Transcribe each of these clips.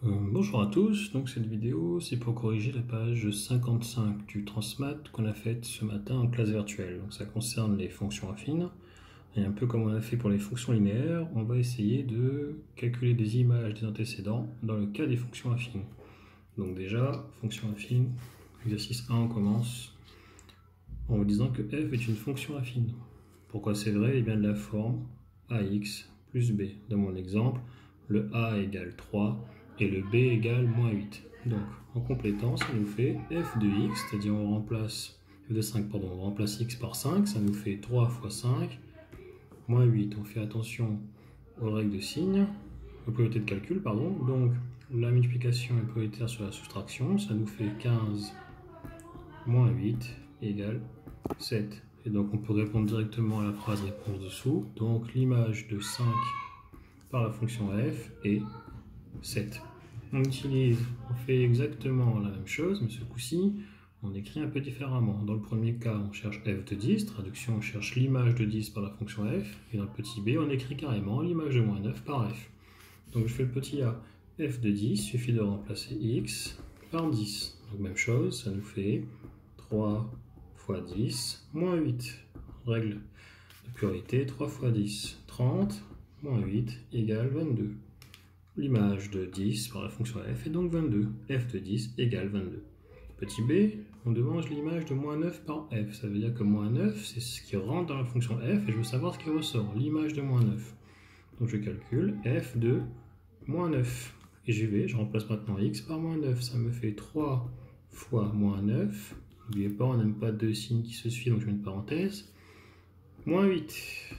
Bonjour à tous, donc cette vidéo c'est pour corriger la page 55 du Transmat qu'on a faite ce matin en classe virtuelle. Donc ça concerne les fonctions affines, et un peu comme on a fait pour les fonctions linéaires, on va essayer de calculer des images des antécédents dans le cas des fonctions affines. Donc déjà, fonction affine, exercice 1 on commence en vous disant que f est une fonction affine. Pourquoi c'est vrai? Eh bien de la forme ax plus b. Dans mon exemple, le a égale 3 et le b égale moins 8. Donc en complétant, ça nous fait f de x, c'est-à-dire on remplace f de 5, pardon, on remplace x par 5, ça nous fait 3 fois 5 moins 8. On fait attention aux règles de signe, aux probabilités de calcul, pardon. Donc la multiplication est prioritaire sur la soustraction, ça nous fait 15 moins 8 égale 7. Et donc on peut répondre directement à la phrase réponse dessous. Donc l'image de 5 par la fonction f est 7. On fait exactement la même chose, mais ce coup-ci, on écrit un peu différemment. Dans le premier cas, on cherche f de 10, traduction, on cherche l'image de 10 par la fonction f, et dans le petit b, on écrit carrément l'image de moins 9 par f. Donc je fais le petit a, f de 10, il suffit de remplacer x par 10. Donc même chose, ça nous fait 3 fois 10, moins 8. Règle de priorité, 3 fois 10, 30, moins 8 égale 22. L'image de 10 par la fonction f est donc 22. f de 10 égale 22. Petit b, on demande l'image de moins 9 par f. Ça veut dire que moins 9, c'est ce qui rentre dans la fonction f, et je veux savoir ce qui ressort, l'image de moins 9. Donc je calcule f de moins 9. Et je remplace maintenant x par moins 9. Ça me fait 3 fois moins 9. N'oubliez pas, on n'aime pas deux signes qui se suivent, donc je mets une parenthèse. Moins 8.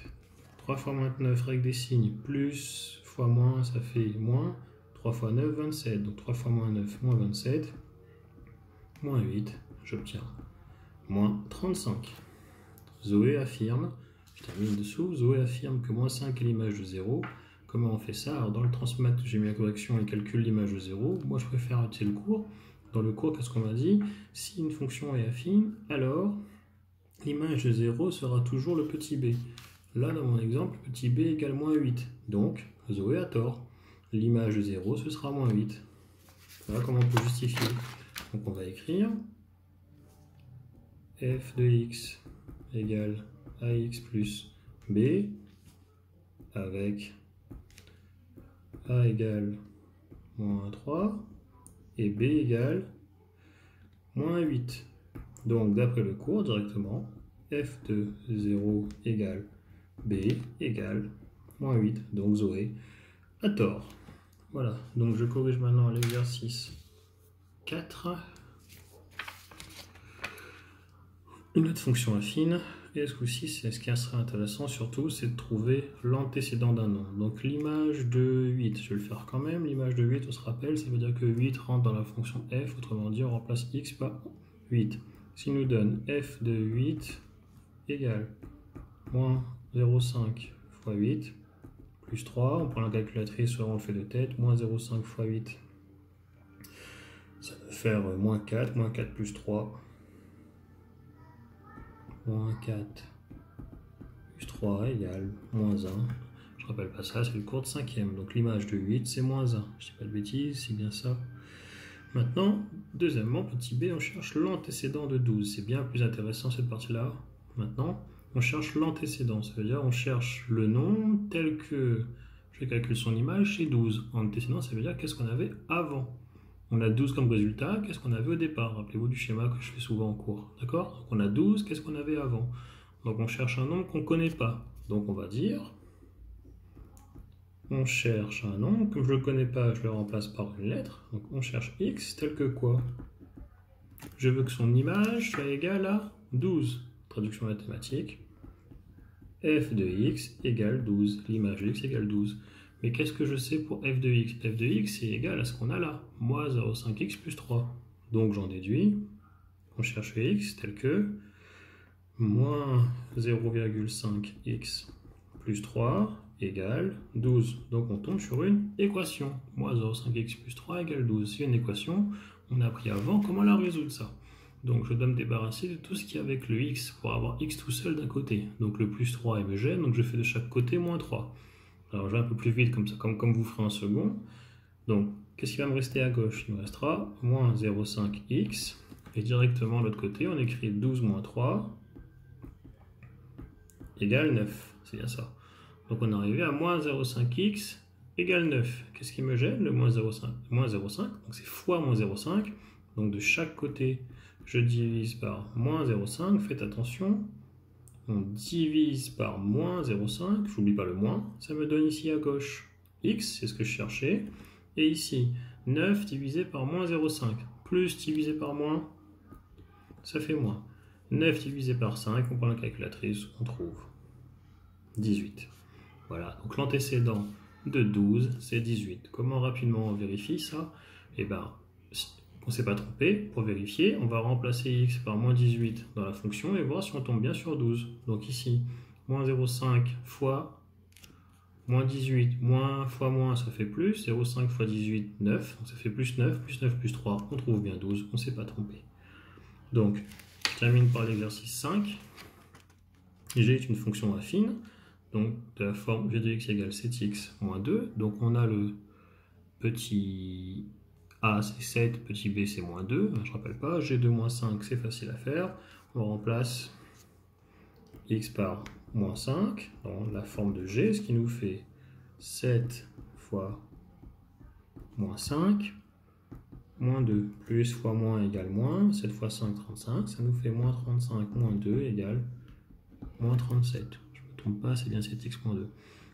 3 fois moins 9, règle des signes, plus fois moins, ça fait moins. 3 fois 9, 27. Donc 3 fois moins 9, moins 27. Moins 8, j'obtiens moins 35. Zoé affirme, je termine dessous, Zoé affirme que moins 5 est l'image de 0. Comment on fait ça? Alors dans le Transmat, j'ai mis la correction et calcule l'image de 0. Moi je préfère utiliser le cours. Dans le cours, qu'est-ce qu'on m'a dit? Si une fonction est affine, alors l'image de 0 sera toujours le petit b. Là, dans mon exemple, petit b égale moins 8. Donc, Zoé a tort. L'image de 0, ce sera moins 8. Voilà comment on peut justifier. Donc on va écrire f de x égale ax plus b avec a égale moins 3 et b égale moins 8. Donc d'après le cours directement, f de 0 égale b égale moins 8. Donc Zoé a tort. Voilà, donc je corrige maintenant l'exercice 4. Une autre fonction affine, et ce coup-ci, ce qui serait intéressant surtout, c'est de trouver l'antécédent d'un nom. Donc l'image de 8, je vais le faire quand même, l'image de 8, on se rappelle, ça veut dire que 8 rentre dans la fonction f, autrement dit, on remplace x par 8. Ce qui nous donne f de 8 égale moins 0,5 fois 8, plus 3, on prend la calculatrice, on le fait de tête, moins 0,5 fois 8, ça va faire moins 4 plus 3, moins 4 plus 3 égale moins 1. Je ne rappelle pas ça, c'est le cours de 5e. Donc l'image de 8, c'est moins 1. Je ne dis pas de bêtises, c'est bien ça. Maintenant, deuxièmement, petit b, on cherche l'antécédent de 12. C'est bien plus intéressant cette partie-là. Maintenant, on cherche l'antécédent. Ça veut dire on cherche le nom tel que je calcule son image chez 12. Antécédent, ça veut dire qu'est-ce qu'on avait avant. On a 12 comme résultat, qu'est-ce qu'on avait au départ? Rappelez-vous du schéma que je fais souvent en cours. D'accord? Donc on a 12, qu'est-ce qu'on avait avant? Donc on cherche un nombre qu'on ne connaît pas. Donc on va dire, on cherche un nombre, comme je ne le connais pas, je le remplace par une lettre. Donc on cherche x tel que quoi? Je veux que son image soit égale à 12. Traduction mathématique. F de x égale 12. L'image de x égale 12. Mais qu'est-ce que je sais pour f de x? F de x est égal à ce qu'on a là, moins 0,5x plus 3. Donc j'en déduis, on cherche x tel que moins 0,5x plus 3 égale 12. Donc on tombe sur une équation. Moins 0,5x plus 3 égale 12. C'est une équation, on a appris avant comment la résoudre ça. Donc je dois me débarrasser de tout ce qui est avec le x pour avoir x tout seul d'un côté. Donc le plus 3 me gêne, donc je fais de chaque côté moins 3. Alors je vais un peu plus vite comme ça, comme vous ferez en second. Donc, qu'est-ce qui va me rester à gauche? Il me restera moins 0,5x. Et directement de l'autre côté, on écrit 12 moins 3 égale 9. C'est bien ça. Donc on est arrivé à moins 0,5x égale 9. Qu'est-ce qui me gêne? Le moins 0,5. Moins 0,5, donc c'est fois moins 0,5. Donc de chaque côté, je divise par moins 0,5. Faites attention. On divise par moins 0,5. Je n'oublie pas le moins. Ça me donne ici à gauche x, c'est ce que je cherchais. Et ici, 9 divisé par moins 0,5. Plus divisé par moins, ça fait moins. 9 divisé par 5, on prend la calculatrice, on trouve 18. Voilà, donc l'antécédent de 12, c'est 18. Comment rapidement on vérifie ça? Eh bien, on ne s'est pas trompé. Pour vérifier, on va remplacer x par moins 18 dans la fonction et voir si on tombe bien sur 12. Donc ici, moins 0,5 fois moins 18, moins fois moins, ça fait plus. 0,5 fois 18, 9. Donc ça fait plus 9 plus 3. On trouve bien 12, on ne s'est pas trompé. Donc, je termine par l'exercice 5. G est une fonction affine. Donc, de la forme g de x égale 7x moins 2. Donc, on a le petit a, c'est 7, petit b, c'est moins 2. Je ne rappelle pas. G2 moins 5, c'est facile à faire. On remplace x par moins 5 dans la forme de g, ce qui nous fait 7 fois moins 5, moins 2, plus fois moins égale moins, 7 fois 5, 35. Ça nous fait moins 35 moins 2 égale moins 37. Je ne me trompe pas, c'est bien 7x moins 2.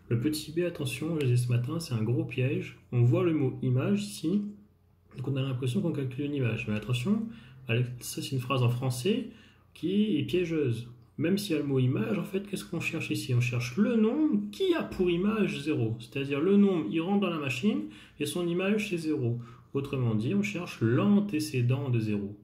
Le petit b, attention, je l'ai dit ce matin, c'est un gros piège. On voit le mot image ici, donc on a l'impression qu'on calcule une image. Mais attention, ça c'est une phrase en français qui est piégeuse. Même s'il y a le mot image, en fait, qu'est-ce qu'on cherche ici? On cherche le nombre qui a pour image 0. C'est-à-dire le nombre, il rentre dans la machine et son image c'est 0. Autrement dit, on cherche l'antécédent de 0.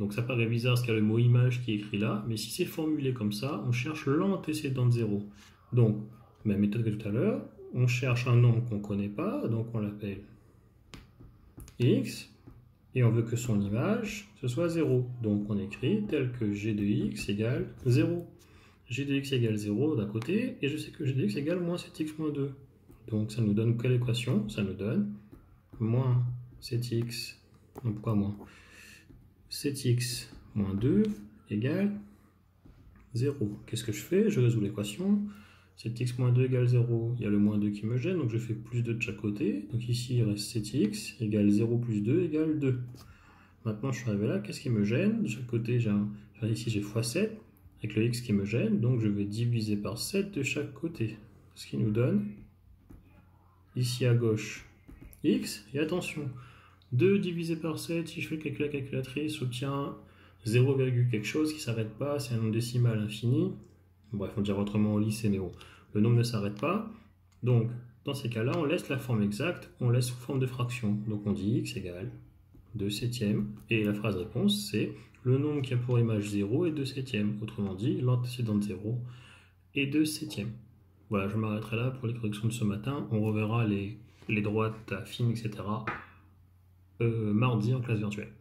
Donc ça paraît bizarre parce qu'il y a le mot image qui est écrit là, mais si c'est formulé comme ça, on cherche l'antécédent de 0. Donc, même méthode que tout à l'heure, on cherche un nombre qu'on ne connaît pas, donc on l'appelle x, et on veut que son image, ce soit 0. Donc on écrit tel que g de x égale 0. g de x égale 0 d'un côté, et je sais que g de x égale moins 7x moins 2. Donc ça nous donne quelle équation? Ça nous donne moins 7x, non pourquoi moins 7x moins 2 égale 0. Qu'est-ce que je fais? Je résous l'équation. 7x moins 2 égale 0. Il y a le moins 2 qui me gêne, donc je fais plus 2 de chaque côté. Donc ici, il reste 7x égale 0 plus 2 égale 2. Maintenant, je suis arrivé là. Qu'est-ce qui me gêne? De chaque côté, ici, j'ai x7 avec le x qui me gêne. Donc, je vais diviser par 7 de chaque côté. Ce qui nous donne, ici à gauche, x. Et attention, 2 divisé par 7, si je fais le calcul à la calculatrice, j'obtiens 0, quelque chose qui ne s'arrête pas. C'est un nombre décimal infini. Bref, on dirait autrement au lycée, mais bon, le nombre ne s'arrête pas. Donc, dans ces cas-là, on laisse la forme exacte, on laisse sous forme de fraction. Donc, on dit x égale 2 septièmes. Et la phrase réponse, c'est le nombre qui a pour image 0 est 2 septièmes. Autrement dit, l'antécédent de 0 est 2 septièmes. Voilà, je m'arrêterai là pour les corrections de ce matin. On reverra les droites affines, etc. mardi en classe virtuelle.